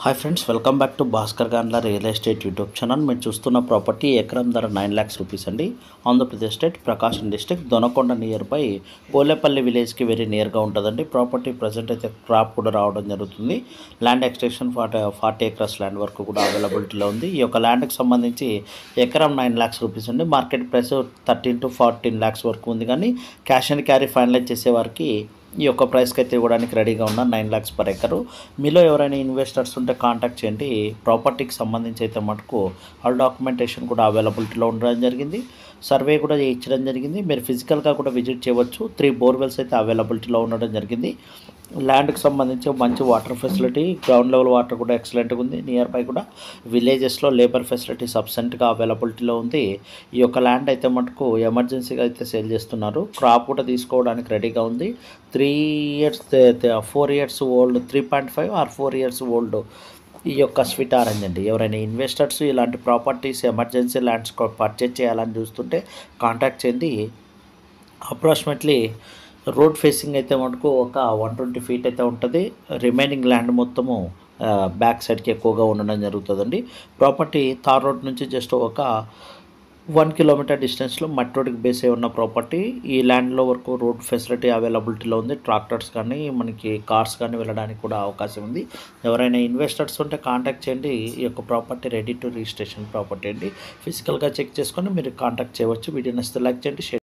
Hi friends, welcome back to Bhaskar Gandla real estate YouTube channel. మీరు చూస్తున్న property ఎకరం ధర 9 lakhs రూపీస్ అండి. Andhra Pradesh state, Prakasam district, Donakonda near by Polepally విలేజ్కి వెరీ నియర్గా ఉంటుందండి. ప్రాపర్టీ ప్రజెంట్ అయితే క్రాప్ కూడా రావడం జరుగుతుంది. ల్యాండ్ ఎక్స్టెన్షన్ 40 acres ల్యాండ్ వరకు కూడా అవైలబిలిటీలో ఉంది. ఈ యొక్క ల్యాండ్కి సంబంధించి ఎకరం 9 lakhs రూపీస్ అండి. మార్కెట్ ప్రైస్ 13 to 14 lakhs వరకు ఉంది, కానీ క్యాష్ అండ్ క్యారీ ఫైనలైజ్ చేసే వారికి ఈ యొక్క ప్రైస్కి అయితే ఇవ్వడానికి రెడీగా ఉన్న 9 lakhs per acre. మీలో ఎవరైనా ఇన్వెస్టర్స్ ఉంటే కాంటాక్ట్ చేయండి. ప్రాపర్టీకి సంబంధించి అయితే మటుకు ఆల్ డాక్యుమెంటేషన్ కూడా అవైలబిలిటీలో ఉండడం జరిగింది. సర్వే కూడా ఇచ్చడం జరిగింది. మీరు ఫిజికల్గా కూడా విజిట్ చేయవచ్చు. 3 బోర్వెల్స్ అయితే అవైలబిలిటీలో ఉండడం జరిగింది. ల్యాండ్కి సంబంధించి మంచి water facility, ground level water కూడా ఎక్సలెంట్గా ఉంది. నియర్ బై కూడా విలేజెస్లో లేబర్ ఫెసిలిటీ సబ్సెంట్గా అవైలబిలిటీలో ఉంది. ఈ యొక్క ల్యాండ్ అయితే మటుకు ఎమర్జెన్సీగా అయితే సేల్ చేస్తున్నారు. క్రాప్ కూడా తీసుకోవడానికి రెడీగా ఉంది. 3 years 4 years old, 3.5 or 4 years old ఈ యొక్క స్వీట్ ఆరెంజ్ అండి. ఎవరైనా ఇన్వెస్టర్స్ ఇలాంటి ప్రాపర్టీస్ ఎమర్జెన్సీ ల్యాండ్స్ పర్చేజ్ చేయాలని చూస్తుంటే కాంటాక్ట్ చేయండి. అప్రాక్సిమేట్లీ రోడ్ ఫేసింగ్ అయితే మటుకు ఒక 120 feet అయితే ఉంటుంది. రిమైనింగ్ ల్యాండ్ మొత్తము బ్యాక్ సైడ్కి ఎక్కువగా ఉండడం జరుగుతుందండి. ప్రాపర్టీ తార్ రోడ్ నుంచి జస్ట్ ఒక 1 kilometer డిస్టెన్స్లో మట్టి రోడ్కి బేస్ అయి ఉన్న ప్రాపర్టీ. ఈ ల్యాండ్లో వరకు రోడ్ ఫెసిలిటీ అవైలబిలిటీలో ఉంది. ట్రాక్టర్స్ కానీ మనకి కార్స్ కానీ వెళ్ళడానికి కూడా అవకాశం ఉంది. ఎవరైనా ఇన్వెస్టర్స్ ఉంటే కాంటాక్ట్ చేయండి. ఈ యొక్క property ready to registration property అండి. ఫిజికల్గా చెక్ చేసుకొని మీరు కాంటాక్ట్ చేయవచ్చు. వీడియో నచ్చితే లైక్ చేయండి, షేర్